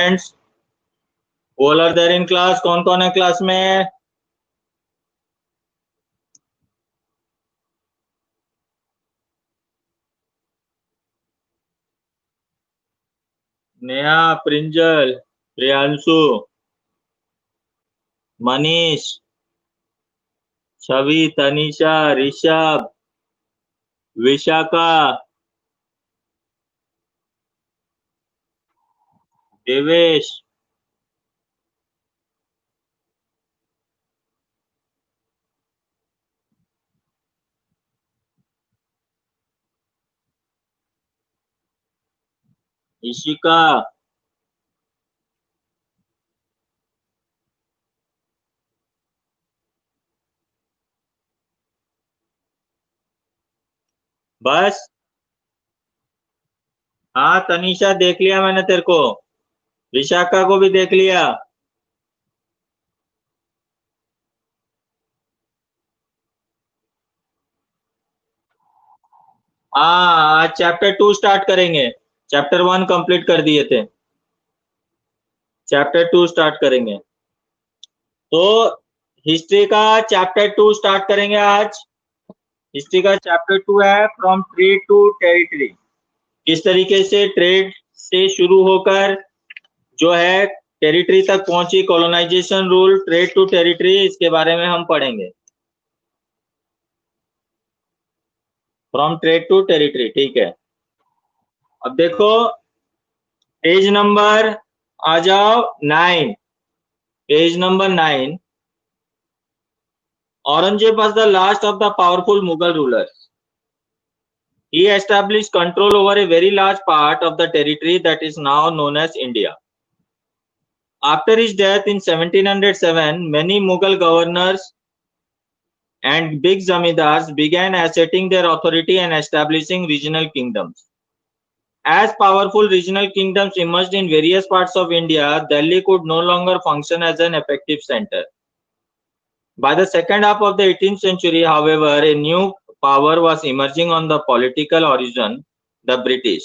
Students? All are there in class? कौन कौन है क्लास में? नेहा, प्रिंजल, प्रियांशु, मनीष, छवि, तनिषा, ऋषभ, विशाखा, देवेश, ईशिका, बस? हाँ तनिषा, देख लिया मैंने तेरे को। विशाखा को भी देख लिया। हाँ, आज चैप्टर 2 स्टार्ट करेंगे। चैप्टर 1 कंप्लीट कर दिए थे, चैप्टर 2 स्टार्ट करेंगे। तो हिस्ट्री का चैप्टर 2 स्टार्ट करेंगे आज। हिस्ट्री का चैप्टर 2 है फ्रॉम ट्रेड टू टेरिटरी। किस तरीके से ट्रेड से शुरू होकर जो है टेरिटरी तक पहुंची, colonization rule, trade to territory, इसके बारे में हम पढ़ेंगे। फ्रॉम ट्रेड टू टेरिटरी, ठीक है। अब देखो पेज नंबर, आ जाओ 9, page number 9। Aurangzeb was the last of the powerful Mughal rulers. He established control over a very large part of the territory that is now known as India. After his death in 1707, many Mughal governors and big zamindars began asserting their authority and establishing regional kingdoms. As powerful regional kingdoms emerged in various parts of India, Delhi could no longer function as an effective center. By the second half of the 18th century, however, a new power was emerging on the political horizon, the British.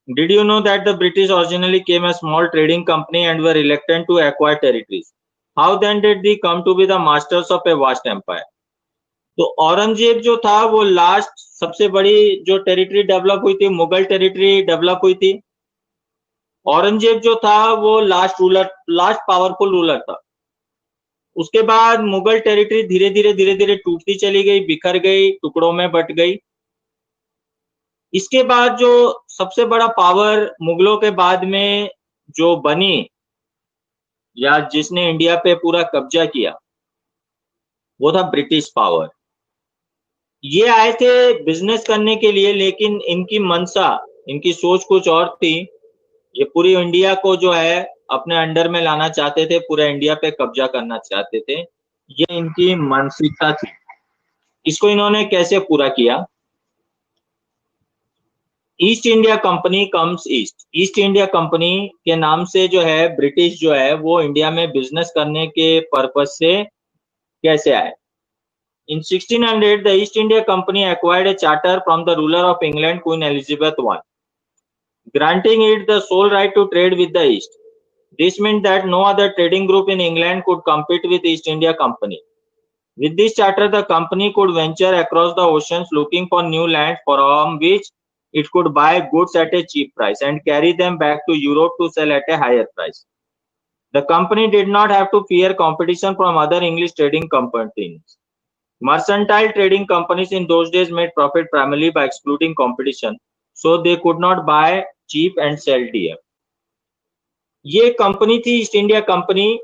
Did you know that the British originally came as small trading company and were reluctant to acquire territories? How then did they come to be the masters of a vast empire? तो औरंगजेब जो था वो last सबसे बड़ी जो territory develop हुई थी, Mughal territory develop हुई थी। औरंगजेब जो था वो last ruler, last powerful ruler था। उसके बाद मुगल टेरिटरी धीरे धीरे टूटती चली गई, बिखर गई, टुकड़ों में बट गई। इसके बाद जो सबसे बड़ा पावर मुगलों के बाद में जो बनी या जिसने इंडिया पे पूरा कब्जा किया, वो था ब्रिटिश पावर। ये आए थे बिजनेस करने के लिए, लेकिन इनकी मंशा, इनकी सोच कुछ और थी। ये पूरी इंडिया को जो है अपने अंडर में लाना चाहते थे, पूरा इंडिया पे कब्जा करना चाहते थे। ये इनकी मानसिकता थी। इसको इन्होंने कैसे पूरा किया? East India company comes east. East India company के नाम से जो है ब्रिटिश जो है वो इंडिया में बिजनेस करने के पर्पज से कैसे आए? In 1600, the East India Company acquired a charter from the ruler of England, Queen Elizabeth I, granting it the sole right to trade with the East. This meant that no other trading group in England could compete with East India Company. With this charter, the company could venture across the oceans looking for new lands from which it could buy goods at a cheap price and carry them back to Europe to sell at a higher price. The company did not have to fear competition from other English trading companies. Mercantile trading companies in those days made profit primarily by excluding competition, so they could not buy cheap and sell dear. ये company थी east India company,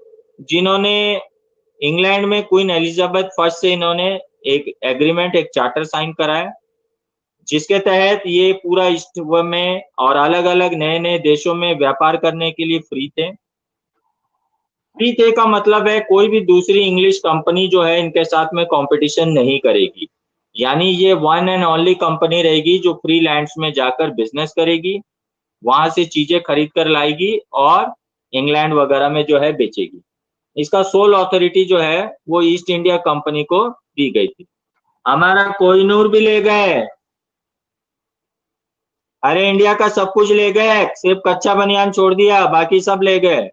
जिन्होंने England में queen Elizabeth first से इन्होंने एक agreement, एक charter sign कराया, जिसके तहत ये पूरा ईस्ट में और अलग अलग नए नए देशों में व्यापार करने के लिए फ्री थे। फ्री थे का मतलब है कोई भी दूसरी इंग्लिश कंपनी जो है इनके साथ में कंपटीशन नहीं करेगी। यानी ये वन एंड ओनली कंपनी रहेगी जो फ्री लैंड्स में जाकर बिजनेस करेगी, वहां से चीजें खरीद कर लाएगी और इंग्लैंड वगैरह में जो है बेचेगी। इसका सोल अथॉरिटी जो है वो ईस्ट इंडिया कंपनी को दी गई थी। हमारा कोहिनूर भी ले गए। अरे इंडिया का सब कुछ ले गए, सिर्फ कच्चा बनियान छोड़ दिया, बाकी सब ले गए।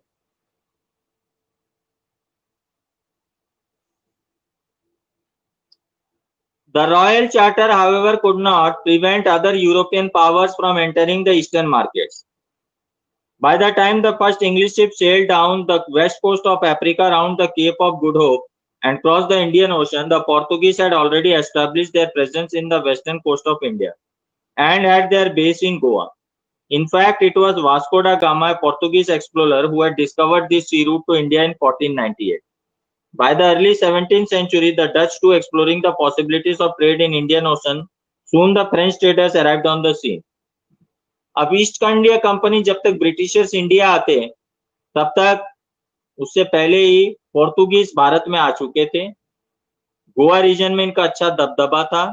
The Royal Charter, however, could not prevent other European powers from entering the eastern markets. By the time the first English ship sailed down the west coast of Africa around the Cape of Good Hope and crossed the Indian Ocean, the Portuguese had already established their presence in the western coast of India and had their base in Goa. In fact, it was Vasco da Gama, a Portuguese explorer, who had discovered this sea route to India in 1498. By the early 17th century, the Dutch too exploring the possibilities of trade in Indian Ocean. Soon the French traders arrived on the scene. अब east India company जब तक Britishers India आते तब तक उससे पहले ही पोर्तुगीज भारत में आ चुके थे। गोवा रीजन में इनका अच्छा दबदबा था।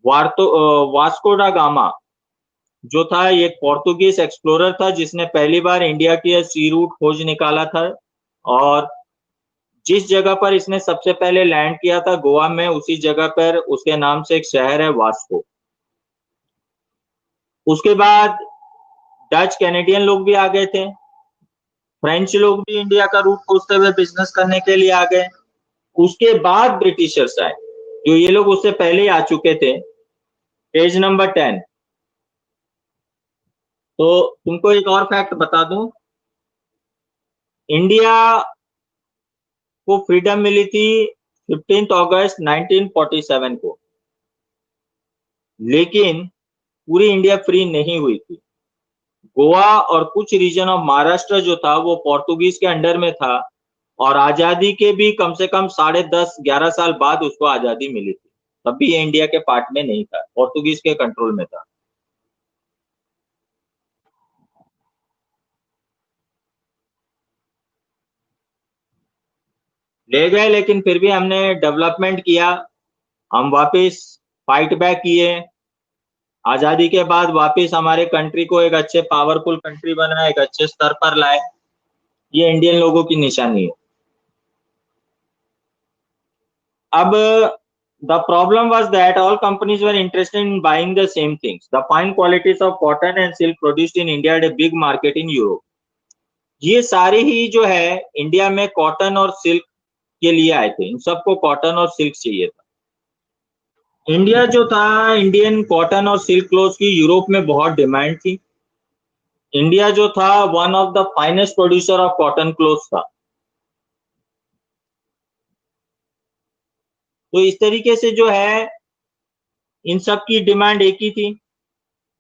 वास्को डा गामा जो था एक पोर्तुगीज एक्सप्लोरर था जिसने पहली बार इंडिया की सी रूट खोज निकाला था, और जिस जगह पर इसने सबसे पहले लैंड किया था गोवा में, उसी जगह पर उसके नाम से एक शहर है वास्को। उसके बाद डच कैनेडियन लोग भी आ गए थे, फ्रेंच लोग भी इंडिया का रूट खोजते हुए बिजनेस करने के लिए आ गए। उसके बाद ब्रिटिशर्स आए, जो ये लोग उससे पहले ही आ चुके थे। Page number 10। तो तुमको एक और फैक्ट बता दूं, इंडिया को फ्रीडम मिली थी 15 अगस्त 1947 को, लेकिन पूरी इंडिया फ्री नहीं हुई थी। गोवा और कुछ रीजन ऑफ महाराष्ट्र जो था वो पोर्तुगीज के अंडर में था, और आजादी के भी कम से कम 10.5-11 साल बाद उसको आजादी मिली थी। तब भी ये इंडिया के पार्ट में नहीं था, पोर्तुगीज के कंट्रोल में था। ले गए, लेकिन फिर भी हमने डेवलपमेंट किया, हम वापस फाइट बैक किए। आजादी के बाद वापस हमारे कंट्री को एक अच्छे पावरफुल कंट्री बनाए, एक अच्छे स्तर पर लाए। ये इंडियन लोगों की निशानी है। अब the problem was that all companies were interested in buying the same things. The fine qualities of cotton and silk produced in India had a big market in Europe. ये सारे ही जो है इंडिया में कॉटन और silk के लिए आए थे, इन सबको कॉटन और सिल्क चाहिए था। इंडिया जो था, इंडियन कॉटन और सिल्क क्लोथ की यूरोप में बहुत डिमांड थी। इंडिया जो था one of the finest producer of cotton cloth था। तो इस तरीके से जो है इन सब की डिमांड एक ही थी।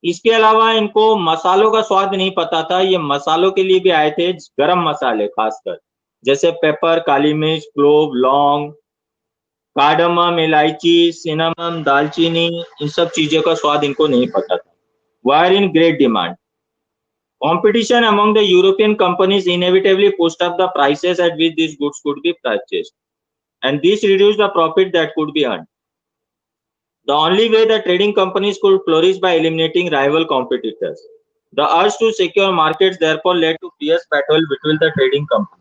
इसके अलावा इनको मसालों का स्वाद नहीं पता था, ये मसालों के लिए भी आए थे, गरम मसाले खासकर, जैसे पेपर, काली मिर्च, क्लोव, लौंग, कार्डमम, इलायची, सिनेमम, दालचीनी, इन सब चीजों का स्वाद इनको नहीं पता था। Were in great demand. Competition among the European companies inevitably pushed up the prices at which these goods could be purchased, and this reduced the profit that could be earned. The only way the trading companies could flourish by eliminating rival competitors. The urge to secure markets therefore led to fierce battle between the trading companies.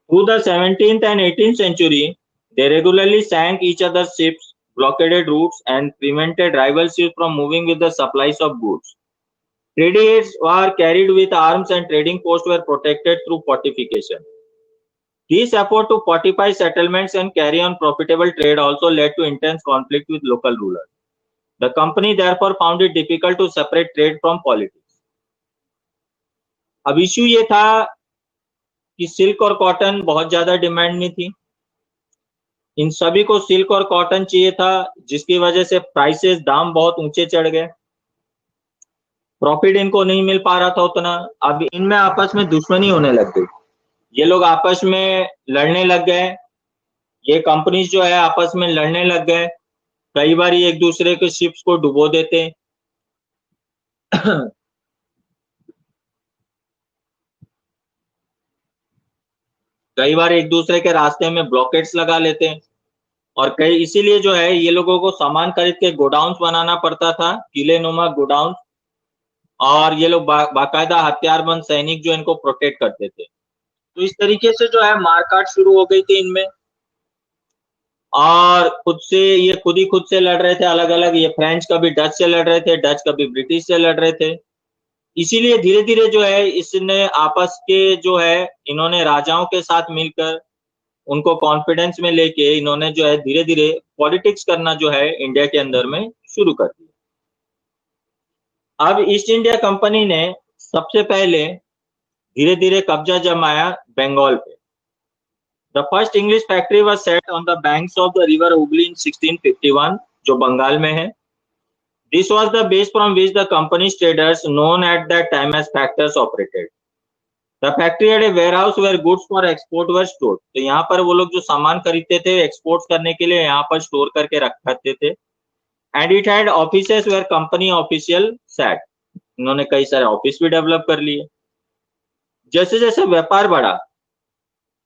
Through the 17th and 18th century, they regularly sank each other's ships, blockaded routes, and prevented rival ships from moving with the supplies of goods. Trades were carried with arms and trading posts were protected through fortification. This effort to fortify settlements and carry on profitable trade also led to intense conflict with local rulers. The company therefore found it difficult to separate trade from politics. अब issue ये था कि silk और cotton बहुत ज्यादा demand में थी। इन सभी को सिल्क और कॉटन चाहिए था, जिसकी वजह से प्राइसेस, दाम बहुत ऊंचे चढ़ गए। प्रॉफिट इनको नहीं मिल पा रहा था उतना। अब इनमें आपस में दुश्मनी होने लग गई, ये लोग आपस में लड़ने लग गए, ये कंपनीज जो है आपस में लड़ने लग गए। कई बार ये एक दूसरे के शिप्स को डुबो देते। कई बार एक दूसरे के रास्ते में ब्लॉकेट्स लगा लेते, और कई इसीलिए जो है ये लोगों को सामान खरीद के गोडाउन्स बनाना पड़ता था, किले नुमा गोडाउन, और ये लोग बाकायदा हथियारबंद सैनिक जो इनको प्रोटेक्ट करते थे। तो इस तरीके से जो है मारकाट शुरू हो गई थी इनमें। और खुद ही खुद से लड़ रहे थे अलग अलग। ये फ्रेंच कभी डच से लड़ रहे थे, डच कभी ब्रिटिश से लड़ रहे थे। इसीलिए धीरे धीरे जो है इसने आपस के जो है इन्होंने राजाओं के साथ मिलकर उनको कॉन्फिडेंस में लेके इन्होंने जो है धीरे धीरे पॉलिटिक्स करना जो है इंडिया के अंदर में शुरू कर दिया। अब ईस्ट इंडिया कंपनी ने सबसे पहले धीरे धीरे कब्जा जमाया बंगाल पे। The first English factory was set on the banks of the river Hooghly in 1651, जो बंगाल में है। This was the base from which the company's traders known at that time as factors operated. The factory had a warehouse where goods for export were stored. तो यहाँ पर वो लोग जो सामान खरीदते थे एक्सपोर्ट करने के लिए यहाँ पर स्टोर करके रखते थे। And it had offices where company official sat. इन्होंने कई सारे ऑफिस भी डेवलप कर लिए। जैसे जैसे व्यापार बढ़ा,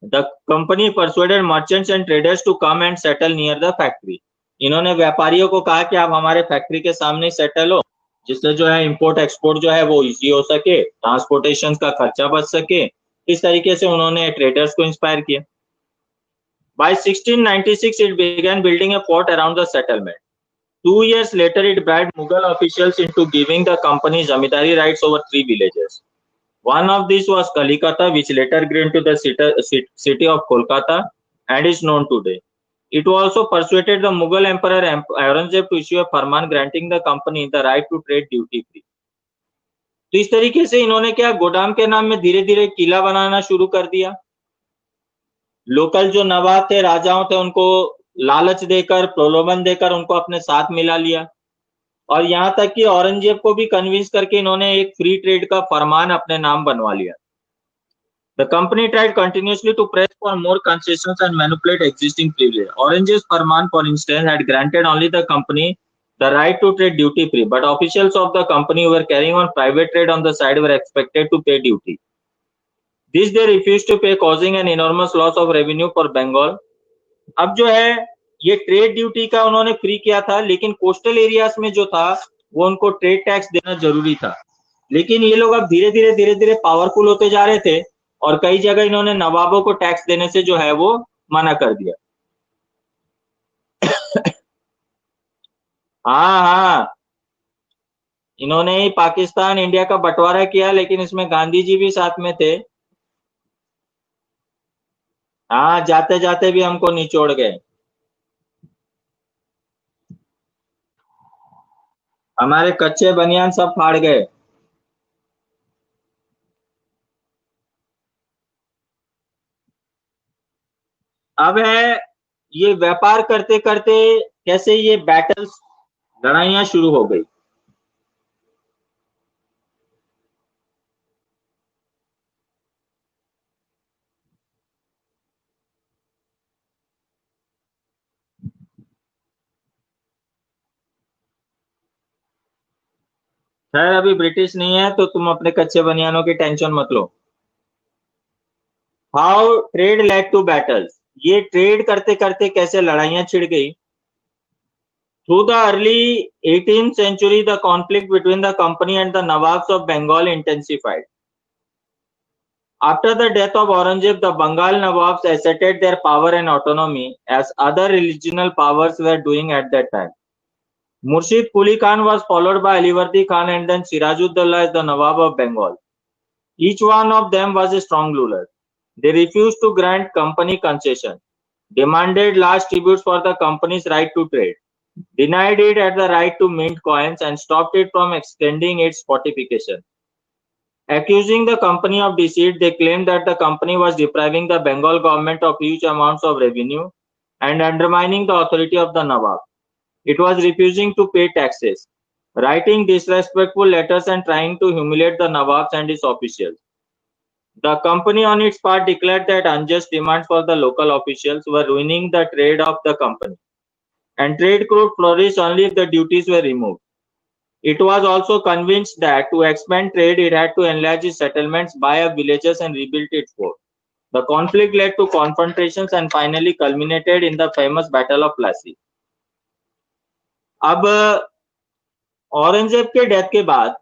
the company persuaded merchants and traders to come and settle near the factory. इन्होंने व्यापारियों को कहा कि आप हमारे फैक्ट्री के सामने सेटल हो, जिससे जो है इंपोर्ट एक्सपोर्ट जो है वो इजी हो सके, ट्रांसपोर्टेशन का खर्चा बच सके। इस तरीके से उन्होंने ट्रेडर्स को इंस्पायर किया। By 1696 it began building a fort around the settlement. 2 years later it bribed Mughal officials into giving the company zamindari rights over 3 villages. One of these was Kalikata, which later grew into the city of Kolkata and is known today. It also persuaded the Mughal Emperor Aurangzeb to issue a farman granting the company the right to trade duty free. तो इस तरीके से इन्होंने क्या गोदाम के नाम में धीरे धीरे किला बनाना शुरू कर दिया। लोकल जो नवाब थे, राजाओं थे, उनको लालच देकर, प्रलोभन देकर उनको अपने साथ मिला लिया। और यहाँ तक कि औरंगजेब को भी कन्विंस करके इन्होंने एक फ्री ट्रेड का फरमान अपने नाम बनवा लिया। The company tried continuously to press for more concessions and manipulate existing privileges. Aurangzeb's farman, for instance, had granted only the company the right to trade duty free, but officials of the company who were carrying on private trade on the side were expected to pay duty. This they refused to pay, causing an enormous loss of revenue for Bengal. अब जो है ये trade duty का उन्होंने free किया था, लेकिन coastal areas में जो था वो उनको ट्रेड टैक्स देना जरूरी था। लेकिन ये लोग अब धीरे धीरे पावरफुल होते जा रहे थे और कई जगह इन्होंने नवाबों को टैक्स देने से जो है वो मना कर दिया। हाँ, इन्होंने ही पाकिस्तान इंडिया का बंटवारा किया, लेकिन इसमें गांधी जी भी साथ में थे। हाँ, जाते जाते भी हमको निचोड़ गए। हमारे कच्चे बनियान सब फाड़ गए। अब है ये व्यापार करते करते कैसे ये बैटल्स, लड़ाइयां शुरू हो गई। खैर अभी ब्रिटिश नहीं है तो तुम अपने कच्चे बनियानों की टेंशन मत लो। How trade led to battles, ये ट्रेड करते करते कैसे लड़ाइयां छिड़ गई। Through the early 18th century, the conflict between the company and the Nawabs of Bengal intensified. After the death of Aurangzeb, the Bengal Nawabs asserted their power and autonomy as other regional powers were doing at that time. Murshid Quli Khan was followed by Alivardi Khan and then Sirajuddaulah as the Nawab of Bengal. Each one of them was a strong ruler. They refused to grant company concession, demanded large tributes for the company's right to trade, denied it at the right to mint coins, and stopped it from extending its fortification. Accusing the company of deceit, they claimed that the company was depriving the Bengal government of huge amounts of revenue and undermining the authority of the Nawab. It was refusing to pay taxes, writing disrespectful letters and trying to humiliate the Nawabs and his officials. The company on its part declared that unjust demands for the local officials were ruining the trade of the company, and trade could flourish only if the duties were removed. It was also convinced that to expand trade, it had to enlarge its settlements, buy up villages, and rebuild its fort. The conflict led to confrontations and finally culminated in the famous Battle of Plassey. अब औरंगजेब के death के बाद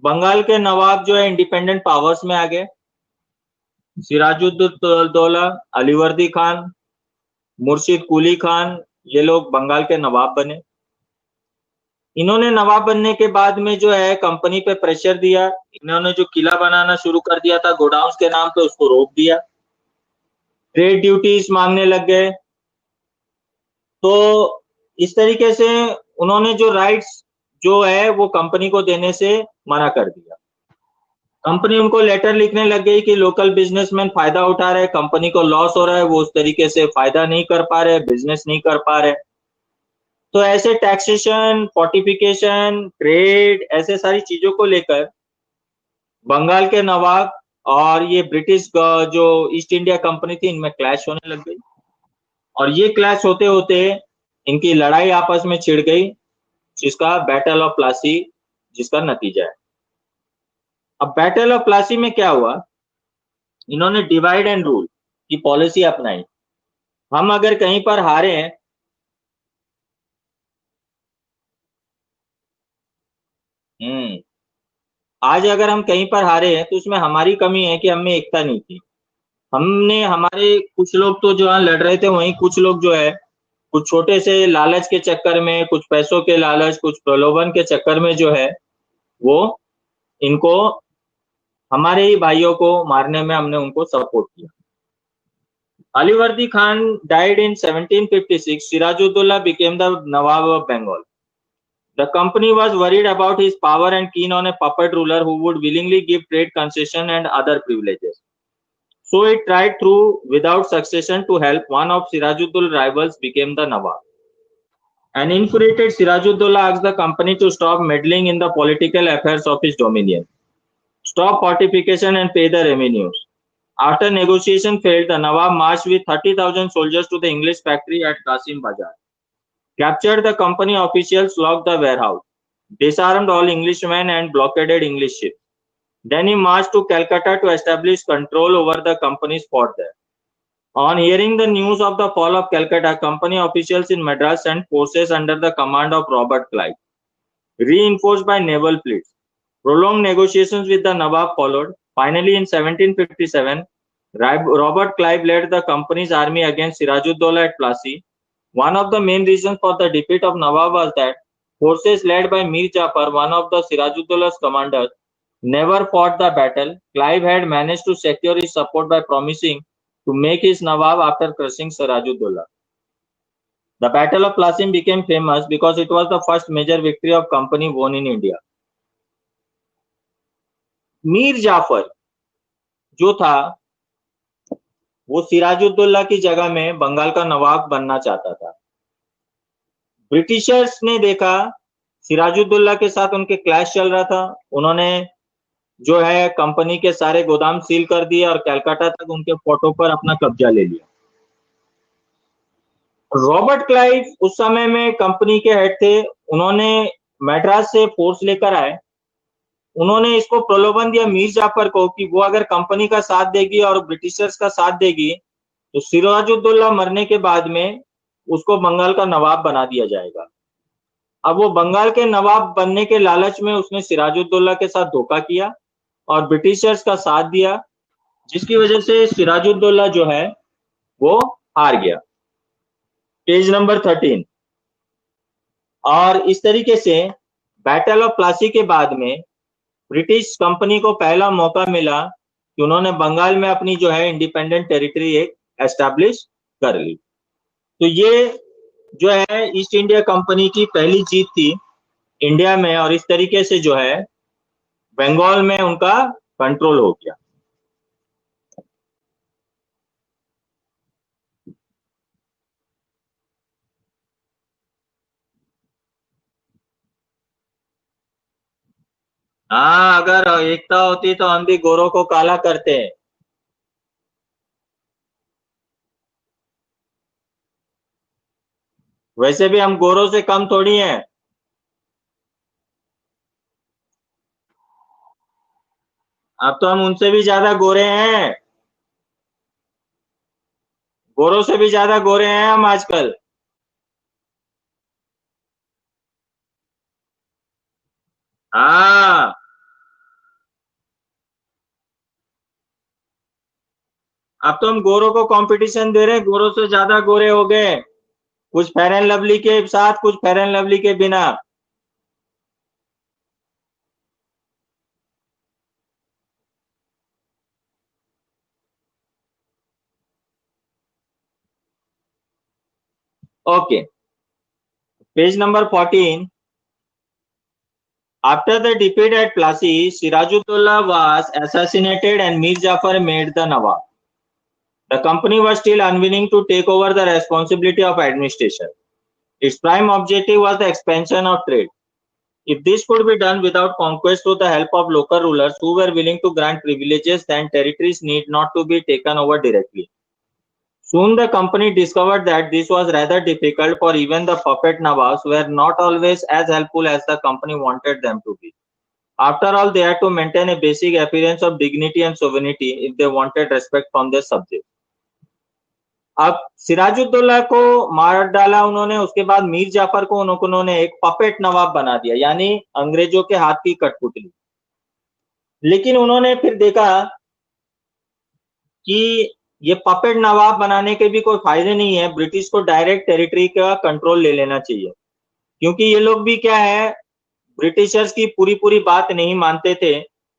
बंगाल के नवाब जो है independent powers में आ गए। सिराजुद्दौला, अलीवर्दी खान, मुर्शिद कुली खान, ये लोग बंगाल के नवाब बने। इन्होंने नवाब बनने के बाद में जो है कंपनी पे प्रेशर दिया। इन्होंने जो किला बनाना शुरू कर दिया था गोडाउंस के नाम पे, उसको रोक दिया। ट्रेड ड्यूटीज मांगने लग गए। तो इस तरीके से उन्होंने जो राइट्स जो है वो कंपनी को देने से मना कर दिया। कंपनी उनको लेटर लिखने लग गई कि लोकल बिजनेसमैन फायदा उठा रहे, कंपनी को लॉस हो रहा है, वो उस तरीके से फायदा नहीं कर पा रहे, बिजनेस नहीं कर पा रहे। तो ऐसे टैक्सेशन, फोर्टिफिकेशन, ट्रेड, ऐसे सारी चीजों को लेकर बंगाल के नवाब और ये ब्रिटिश जो ईस्ट इंडिया कंपनी थी, इनमें क्लैश होने लग गई। और ये क्लैश होते होते इनकी लड़ाई आपस में छिड़ गई, जिसका बैटल ऑफ प्लासी जिसका नतीजा है। अब बैटल ऑफ प्लासी में क्या हुआ, इन्होंने डिवाइड एंड रूल की पॉलिसी अपनाई। हम अगर कहीं पर हारे हैं, आज अगर हम कहीं पर हारे हैं तो उसमें हमारी कमी है कि हमें एकता नहीं थी। हमने, हमारे कुछ लोग तो जो है लड़ रहे थे, वहीं कुछ लोग जो है कुछ छोटे से लालच के चक्कर में, कुछ पैसों के लालच, कुछ प्रलोभन के चक्कर में जो है वो इनको, हमारे ही भाइयों को मारने में हमने उनको सपोर्ट किया। Alivardi Khan died in 1756. Sirajuddaulah became the Nawab of Bengal. The company was worried about his power and keen on a puppet ruler who would willingly give trade concession and other privileges. So it tried through without succession to help one of Sirajuddaulah rivals became the Nawab. An infuriated Sirajuddaulah asked the company to stop meddling in the political affairs of his dominion, stop fortification and pay the revenues. After negotiation failed, the Nawab marched with 30,000 soldiers to the English factory at Qasim Bazar, captured the company officials, locked the warehouse, disarmed all Englishmen and blockaded English ships. Then he marched to Calcutta to establish control over the company's port there. On hearing the news of the fall of Calcutta, company officials in Madras sent forces under the command of Robert Clive, reinforced by naval fleets. Prolonged negotiations with the Nawab followed. Finally, in 1757, Robert Clive led the company's army against Sirajuddaulah at Plassey. One of the main reasons for the defeat of Nawab was that forces led by Mir Jafar, one of the Sirajuddaullah's commanders, never fought the battle. Clive had managed to secure his support by promising to make his Nawab after crushing Sirajuddaulah. The Battle of Plassey became famous because it was the first major victory of company won in India. Mir Jafar जो था वो सिराजुद्दौला की जगह में बंगाल का नवाब बनना चाहता था। ब्रिटिशर्स ने देखा सिराजुद्दौला के साथ उनके क्लैश चल रहा था, उन्होंने जो है कंपनी के सारे गोदाम सील कर दिए और कलकत्ता तक उनके फोर्टों पर अपना कब्जा ले लिया। रॉबर्ट क्लाइव उस समय में कंपनी के हेड थे, उन्होंने मैड्रास से फोर्स लेकर आए। उन्होंने इसको प्रलोभन दिया मीर जाफर को कि वो अगर कंपनी का साथ देगी और ब्रिटिशर्स का साथ देगी तो सिराजुद्दौला मरने के बाद में उसको बंगाल का नवाब बना दिया जाएगा। अब वो बंगाल के नवाब बनने के लालच में उसने सिराजुद्दौला के साथ धोखा किया और ब्रिटिशर्स का साथ दिया, जिसकी वजह से सिराजुद्दौला जो है वो हार गया। Page number 13। और इस तरीके से बैटल ऑफ प्लासी के बाद में ब्रिटिश कंपनी को पहला मौका मिला कि उन्होंने बंगाल में अपनी जो है इंडिपेंडेंट टेरिटरी एक एस्टैब्लिश कर ली। तो ये जो है ईस्ट इंडिया कंपनी की पहली जीत थी इंडिया में, और इस तरीके से जो है बंगाल में उनका कंट्रोल हो गया। हाँ, अगर एकता होती तो हम भी गोरों को काला करते हैं। वैसे भी हम गोरों से कम थोड़ी हैं। अब तो हम उनसे भी ज्यादा गोरे हैं, गोरों से भी ज्यादा गोरे हैं हम आजकल। हाँ, अब तो हम गोरों को कंपटीशन दे रहे हैं, गोरों से ज्यादा गोरे हो गए, कुछ फेयर एंड लवली के साथ, कुछ फेयर एंड लवली के बिना। Okay, page number 14। After the defeat at Plassey, Sirajuddaulah was assassinated and Mir Jafar made the Nawab. The company was still unwilling to take over the responsibility of administration. Its prime objective was the expansion of trade. If this could be done without conquest through the help of local rulers who were willing to grant privileges, then territories need not to be taken over directly. Soon the company discovered that this was rather difficult, for even the puppet Nawabs were not always as helpful as the company wanted them to be. After all, they had to maintain a basic appearance of dignity and sovereignty if they wanted respect from their subjects. अब सिराजुद्दौला को मार डाला उन्होंने, उसके बाद मीर जाफर को उन्होंने एक पपेट नवाब बना दिया, यानी अंग्रेजों के हाथ की कठपुतली। लेकिन उन्होंने फिर देखा कि ये पपेट नवाब बनाने के भी कोई फायदे नहीं है, ब्रिटिश को डायरेक्ट टेरिटरी का कंट्रोल ले लेना चाहिए, क्योंकि ये लोग भी क्या है, ब्रिटिशर्स की पूरी बात नहीं मानते थे।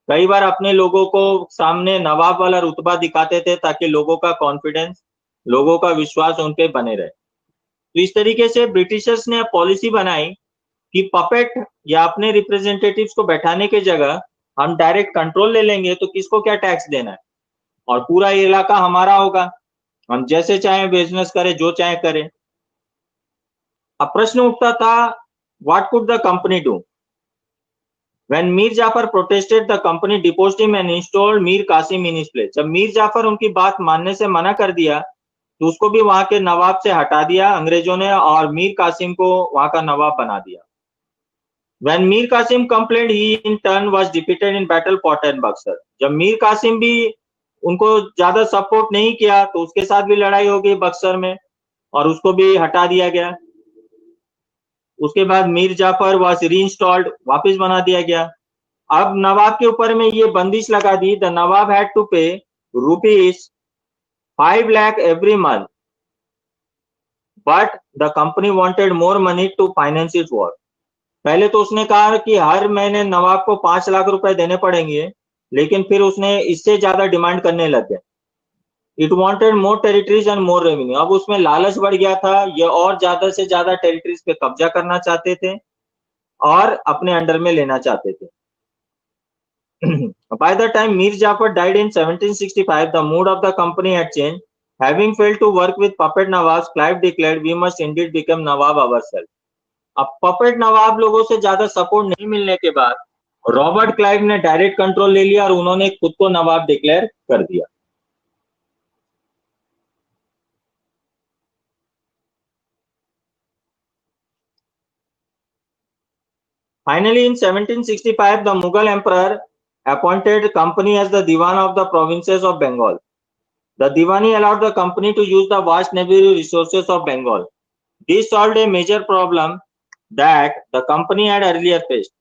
कई बार अपने लोगों को सामने नवाब वाला रुतबा दिखाते थे ताकि लोगों का कॉन्फिडेंस, लोगों का विश्वास उन पे बने रहे। तो इस तरीके से ब्रिटिशर्स ने पॉलिसी बनाई कि पपेट या अपने रिप्रेजेंटेटिव्स को बैठाने की जगह हम डायरेक्ट कंट्रोल ले लेंगे, तो किसको क्या टैक्स देना है, और पूरा इलाका हमारा होगा, हम जैसे चाहे बिजनेस करें, जो चाहे करें। अब प्रश्न उठता था, what could the company do? When Mir Jafar protested, the company deposed him and installed Mir Qasim in his place. जब मीर जाफर उनकी बात मानने से मना कर दिया, तो उसको भी वहां के नवाब से हटा दिया अंग्रेजों ने, और मीर कासिम को वहां का नवाब बना दिया। When Mir Qasim complained, he in turn was defeated in battle fought at Buxar. जब मीर कासिम भी उनको ज्यादा सपोर्ट नहीं किया, तो उसके साथ भी लड़ाई हो गई बक्सर में, और उसको भी हटा दिया गया। उसके बाद मीर जाफर वाज रीइंस्टॉल्ड, वापस बना दिया गया। अब नवाब के ऊपर में ये बंदिश लगा दी, the nawab had to pay ₹5 lakh every month, but the company wanted more money to finance its war. पहले तो उसने कहा कि हर महीने नवाब को 5 लाख रुपए देने पड़ेंगे, लेकिन फिर उसने इससे ज्यादा डिमांड करने लग गया। It wanted more territories and more revenue. अब उसमें लालच बढ़ गया था, ये और ज्यादा से ज्यादा टेरिटरीज पे कब्जा करना चाहते थे और अपने अंडर में लेना चाहते थे। By the time Mir Jafar died in 1765, the mood of the company had changed. Having failed to work with puppet Nawabs, Clive declared, "We must indeed become Nawab ourselves." अब पपेट नवाब लोगों से ज्यादा support नहीं मिलने के बाद Robert Clive ने direct control ले लिया और उन्होंने खुद को नवाब डिक्लेयर कर दिया। Finally, in 1765, the Mughal emperor appointed company as the Diwan of the provinces of Bengal. The Diwani allowed the company to use the vast natural resources of Bengal. This solved a major problem that the company had earlier faced.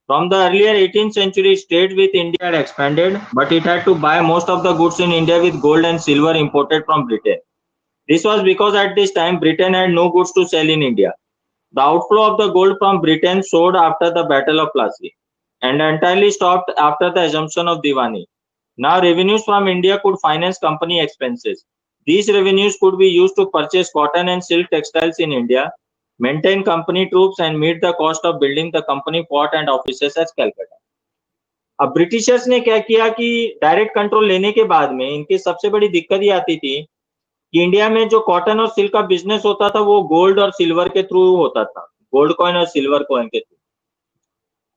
From the earlier 18th century, trade with India had expanded, but it had to buy most of the goods in India with gold and silver imported from Britain. This was because at this time, Britain had no goods to sell in India. The outflow of the gold from Britain soared after the Battle of Plassey and entirely stopped after the assumption of Diwani. Now revenues from India could finance company expenses. These revenues could be used to purchase cotton and silk textiles in India, maintain company troops and meet the cost of building the company port and offices at Calcutta. अब Britishers ने क्या किया कि direct control लेने के बाद में इनकी सबसे बड़ी दिक्कत ये आती थी कि इंडिया में जो कॉटन और सिल्क का बिजनेस होता था वो गोल्ड और सिल्वर के थ्रू होता था, गोल्ड कॉइन और सिल्वर कॉइन के थ्रू।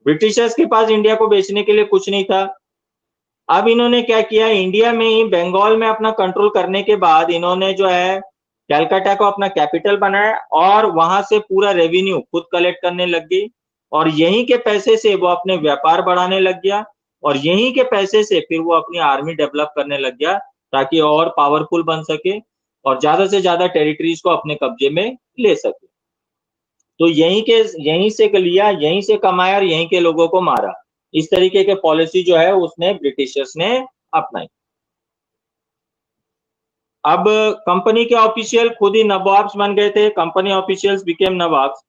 ब्रिटिशर्स के पास इंडिया को बेचने के लिए कुछ नहीं था। अब इन्होंने क्या किया, इंडिया में ही बंगाल में अपना कंट्रोल करने के बाद इन्होंने जो है कैलकाटा को अपना कैपिटल बनाया और वहां से पूरा रेवेन्यू खुद कलेक्ट करने लग गई, और यहीं के पैसे से वो अपने व्यापार बढ़ाने लग गया, और यहीं के पैसे से फिर वो अपनी आर्मी डेवलप करने लग गया ताकि और पावरफुल बन सके और ज्यादा से ज्यादा टेरिटरीज को अपने कब्जे में ले सके। तो यहीं से लिया, यहीं से कमाया और यहीं के लोगों को मारा। इस तरीके के पॉलिसी जो है उसने ब्रिटिशर्स ने अपनाई। अब कंपनी के ऑफिशियल खुद ही नवाब्स बन गए थे, company officials became nawabs.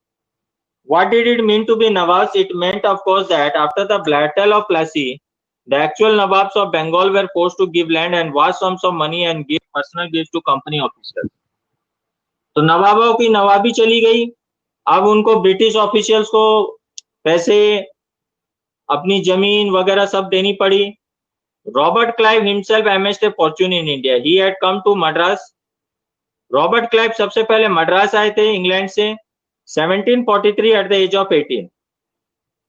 What did it mean to be Nawabs? It meant, of course, that after the Battle of Plassey, the actual Nawabs of Bengal were forced to give land and vast sums of money and give personal gifts to company officers. तो नवाबों की नवाबी चली गई. अब उनको British officials को पैसे, अपनी जमीन वगैरह सब देनी पड़ी. Robert Clive himself amassed a fortune in India. He had come to Madras. Robert Clive सबसे पहले मद्रास आए थे इंग्लैंड से 1743 at the age of 18.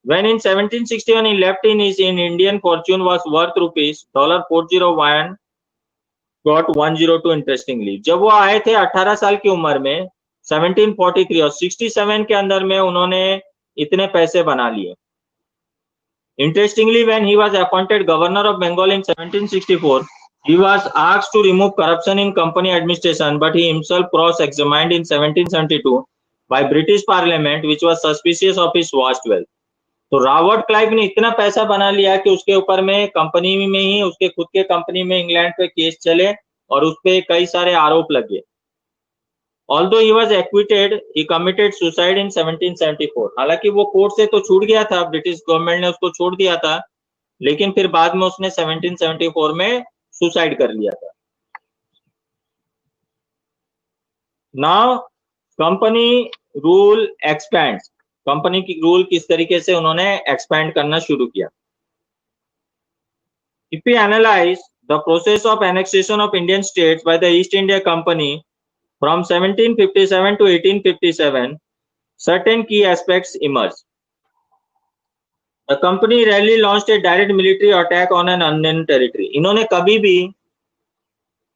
When in 1761 he left his Indian fortune was worth rupees $401 102. Interestingly, जब वो आए थे 18 साल की उम्र में 1743 और 67 के अंदर में उन्होंने इतने पैसे बना लिए. Interestingly, when he was appointed governor of Bengal in 1764, he was asked to remove corruption in company administration, but he himself cross-examined in 1772 by British Parliament, which was suspicious of his vast wealth. तो Robert Clive ने इतना पैसा बना लिया कि उसके ऊपर में कंपनी में ही, उसके खुद के कंपनी में इंग्लैंड पे केस चले और उस पे कई सारे आरोप लगे. Although he was acquitted, he committed suicide in 1774. हालांकि वो कोर्ट से तो छूट गया था, ब्रिटिश गवर्नमेंट ने उसको छोड़ दिया था, लेकिन फिर बाद में उसने 1774 में सुसाइड कर लिया था. Now company rule expands. Company की रूल किस तरीके से उन्होंने एक्सपैंड करना शुरू किया. If we analyze the process of annexation of Indian states by the East India Company from 1757 to 1857, certain key aspects emerge. The company rarely launched a direct military attack on an unknown territory. इन्होंने कभी भी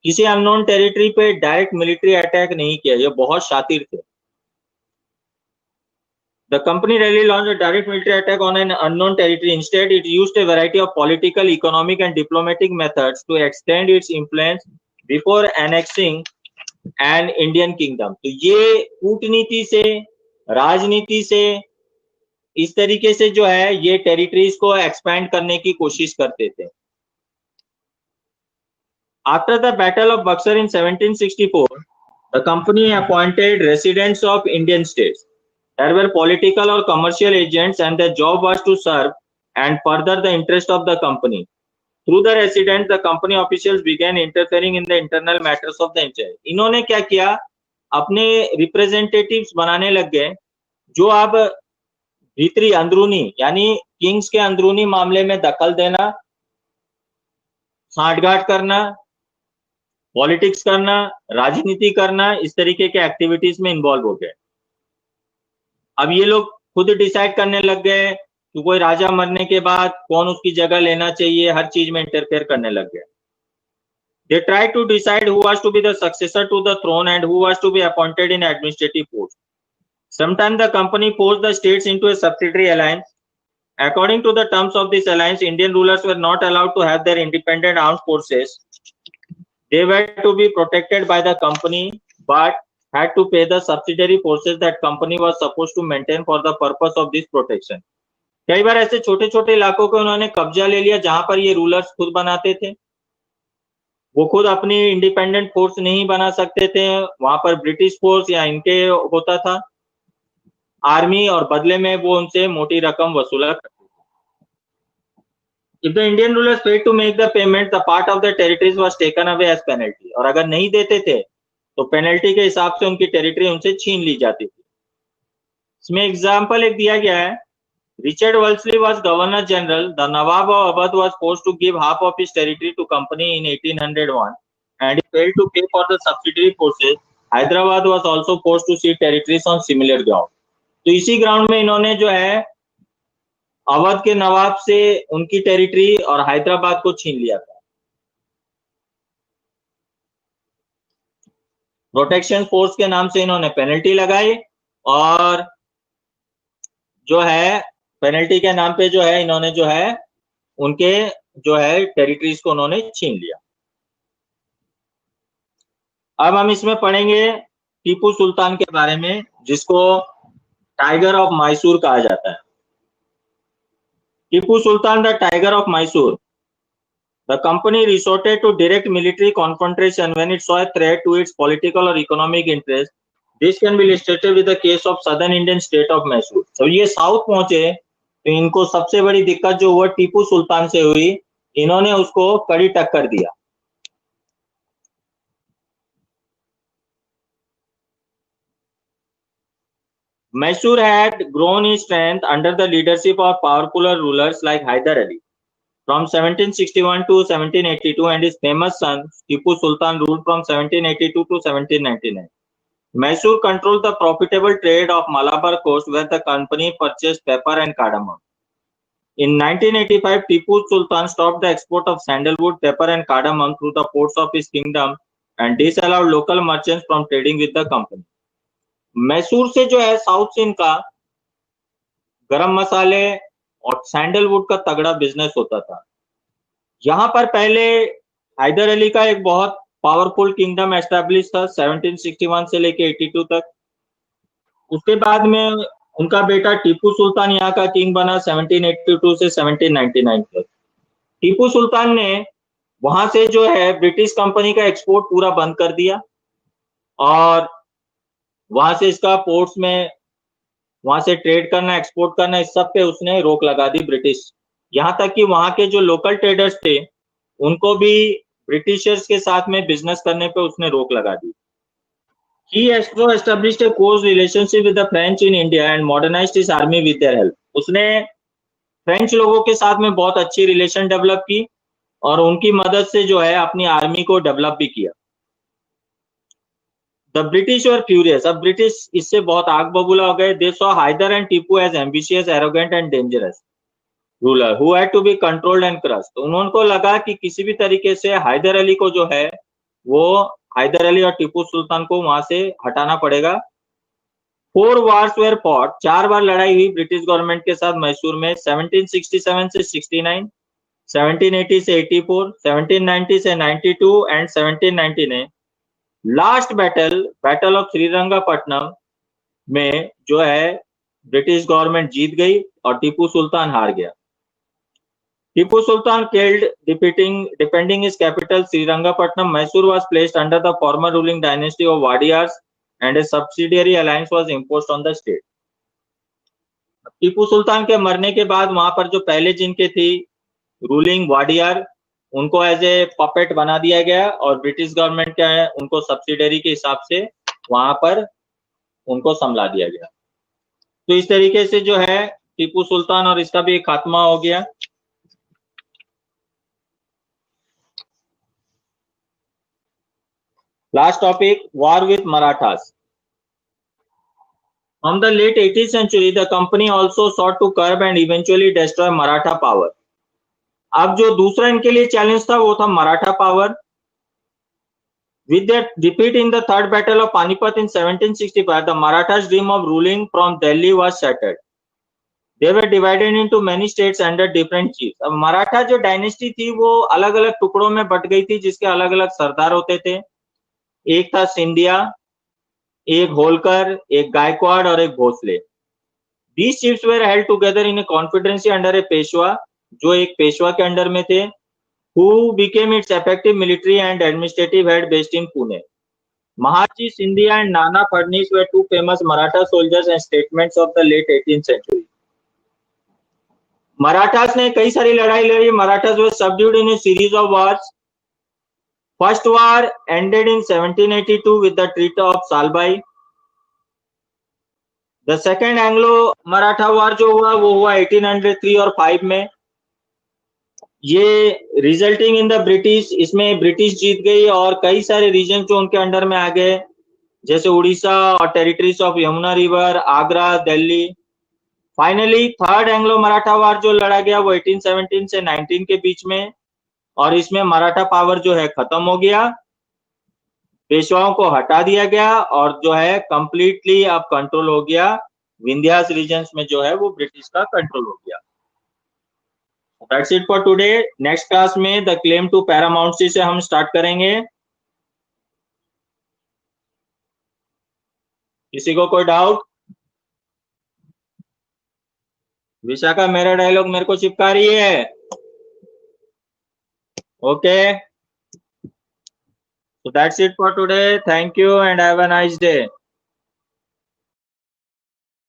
किसी unknown territory पे direct military attack नहीं किया. ये बहुत शातिर थे. The company rarely launched a direct military attack on an unknown territory. Instead, it used a variety of political, economic, and diplomatic methods to extend its influence before annexing an Indian kingdom. तो ये कूटनीति से, राजनीति से, इस तरीके से जो है ये टेरिटरीज को एक्सपैंड करने की कोशिश करते थे. After the Battle of Buxar in 1764, the company appointed residents of Indian states. There were political or commercial agents, and their job was to serve and further the interest of the company. Through the residents, the company officials began interfering in the internal matters of the empire. इन्होंने क्या किया, अपने representatives बनाने लग गए जो अब भीतरी अंदरूनी यानी किंग्स के अंदरूनी मामले में दखल देना, साठगांठ करना, पॉलिटिक्स करना, राजनीति करना, इस तरीके के एक्टिविटीज में इन्वॉल्व हो गए. अब ये लोग खुद डिसाइड करने लग गए कि कोई राजा मरने के बाद कौन उसकी जगह लेना चाहिए, हर चीज में इंटरफेयर करने लग गए. They tried to decide who was to be the successor to the throne and who was to be appointed in administrative posts. Sometimes the company forced the states into a subsidiary alliance. According to the terms of this alliance, Indian rulers were not allowed to have their independent armed forces. They were to be protected by the company, but had to pay the subsidiary forces that company was supposed to maintain for the purpose of this protection. कई बार ऐसे छोटे छोटे इलाकों को उन्होंने कब्जा ले लिया जहां पर ये रूलर्स खुद बनाते थे. वो खुद अपनी इंडिपेंडेंट फोर्स नहीं बना सकते थे, वहां पर ब्रिटिश फोर्स या इनके होता था आर्मी, और बदले में वो उनसे मोटी रकम वसूला करते थे. If the Indian rulers failed to make the payment, the part of the territories was taken away as penalty. और अगर नहीं देते थे तो पेनल्टी के हिसाब से उनकी टेरिटरी उनसे छीन ली जाती थी. इसमें एग्जाम्पल एक दिया गया है. Richard Wellesley was Governor General. The Nawab of Awadh was forced to give half of his territory to company in 1801, and he failed to pay for the subsidiary forces. Hyderabad was also forced to cede territories on similar ground. तो इसी ground में इन्होंने जो है अवध के नवाब से उनकी territory और हैदराबाद को छीन लिया था. प्रोटेक्शन फोर्स के नाम से इन्होंने पेनल्टी लगाई और जो है पेनल्टी के नाम पे जो है इन्होंने जो है उनके जो है टेरिटरीज को उन्होंने छीन लिया. अब हम इसमें पढ़ेंगे टीपू सुल्तान के बारे में, जिसको टाइगर ऑफ मैसूर कहा जाता है. Tipu Sultan the tiger of Mysore. The company resorted to direct military confrontation when it saw a threat to its political or economic interest. This can be illustrated with the case of southern Indian state of Mysore. So ये south पहुंचे तो इनको सबसे बड़ी दिक्कत जो हुआ टीपू सुल्तान से हुई, इन्होंने उसको कड़ी टक्कर दिया. Mysore had grown in strength under the leadership of powerful rulers like Hyder Ali. From 1761 to 1782, and his famous son Tipu Sultan ruled from 1782 to 1799. Mysore controlled the profitable trade of Malabar coast, where the company purchased pepper and cardamom. In 1985, Tipu Sultan stopped the export of sandalwood, pepper and cardamom through the ports of his kingdom and disallowed local merchants from trading with the company. Mysore से जो है south से इनका गरम मसाले और sandalwood का तगड़ा बिजनेस होता था. यहाँ पर पहले हैदर अली का एक बहुत पावरफुल किंगडम एस्टैब्लिश था 1761 से लेके 82 तक. उसके बाद में उनका बेटा टीपू सुल्तान यहाँ का किंग बना 1782 से 1799 तक. टीपू सुल्तान ने वहां से जो है ब्रिटिश कंपनी का एक्सपोर्ट पूरा बंद कर दिया और वहां से इसका पोर्ट्स में वहां से ट्रेड करना, एक्सपोर्ट करना, इस सब पे उसने रोक लगा दी ब्रिटिश. यहाँ तक कि वहां के जो लोकल ट्रेडर्स थे उनको भी ब्रिटिशर्स के साथ में बिजनेस करने पे उसने रोक लगा दी. He also established a close relationship with the French in India and modernized his army with their help. उसने फ्रेंच लोगों के साथ में बहुत अच्छी रिलेशन डेवलप की और उनकी मदद से जो है अपनी आर्मी को डेवलप भी किया. The British were furious. अब ब्रिटिश इससे बहुत आग बबूला हो गए. They saw Hyder and Tipu as ambitious, arrogant and dangerous ruler who had to be controlled and crushed. तो उनको लगा कि किसी भी तरीके से हैदर अली को जो है वो हैदर अली और टीपू सुल्तान को वहां से हटाना पड़ेगा. 4 wars were fought. 4 बार लड़ाई हुई ब्रिटिश गवर्नमेंट के साथ मैसूर में 1767 से 69, 1780 से 84, 1790 से 92 and 1799. Last battle of Srirangapatnam में जो है ब्रिटिश गवर्नमेंट जीत गई और टीपू सुल्तान हार गया. Tipu Sultan killed defending his capital Srirangapatnam. Mysore was placed under the former ruling dynasty of Wadiyars and a subsidiary alliance was imposed on the state. Tipu Sultan के मरने के बाद वहां पर जो पहले जिनके थी रूलिंग वाडियार, उनको एज ए पपेट बना दिया गया और ब्रिटिश गवर्नमेंट क्या है उनको सब्सिडरी के हिसाब से वहां पर उनको संभला दिया गया. तो इस तरीके से जो है टीपू सुल्तान और इसका भी खात्मा हो गया. Last topic, war with Marathas. From the late 18th century, the company also sought to curb and eventually destroy Maratha power. अब जो दूसरा इनके लिए चैलेंज था वो था Maratha power. With their defeat in the third battle of Panipat in 1765, the Marathas' dream of ruling from Delhi was shattered. They were divided into many states under different chiefs. अब मराठा जो डायनेस्टी थी वो अलग अलग टुकड़ों में बट गई थी जिसके अलग अलग सरदार होते थे. एक था सिंधिया, एक होलकर, एक गायकवाड़ और एक Bhosle. These chiefs were held together in a confederacy under a Peshwa, जो एक पेशवा के अंडर में थे, who became its effective military and administrative head based in Pune. Maharji Scindia and Nana Fadnis were two famous Maratha soldiers and statesmen of the late 18th century. Marathas ने कई सारी लड़ाई लड़ी. Marathas were subdued in a series of wars. First war ended in 1782 with the Treaty of Salbai. The second Anglo-Maratha war जो हुआ वो हुआ 1803 और 5 में. ये रिजल्टिंग इन द ब्रिटिश, इसमें ब्रिटिश जीत गई और कई सारे रीजन जो उनके अंडर में आ गए जैसे उड़ीसा और territories of Yamuna river, Agra, Delhi. Finally third Anglo Maratha war जो लड़ा गया वो 1817 से 19 के बीच में और इसमें मराठा पावर जो है खत्म हो गया, पेशवाओं को हटा दिया गया और जो है कंप्लीटली अब कंट्रोल हो गया विंध्यास रीजन्स में जो है वो ब्रिटिश का कंट्रोल हो गया. That's it for today. Next class में द क्लेम टू पैरामाउंटसी से हम स्टार्ट करेंगे. किसी को कोई डाउट? विशाखा मेरा डायलॉग मेरे को चिपका रही है. Okay. So that's it for today. Thank you and have a nice day.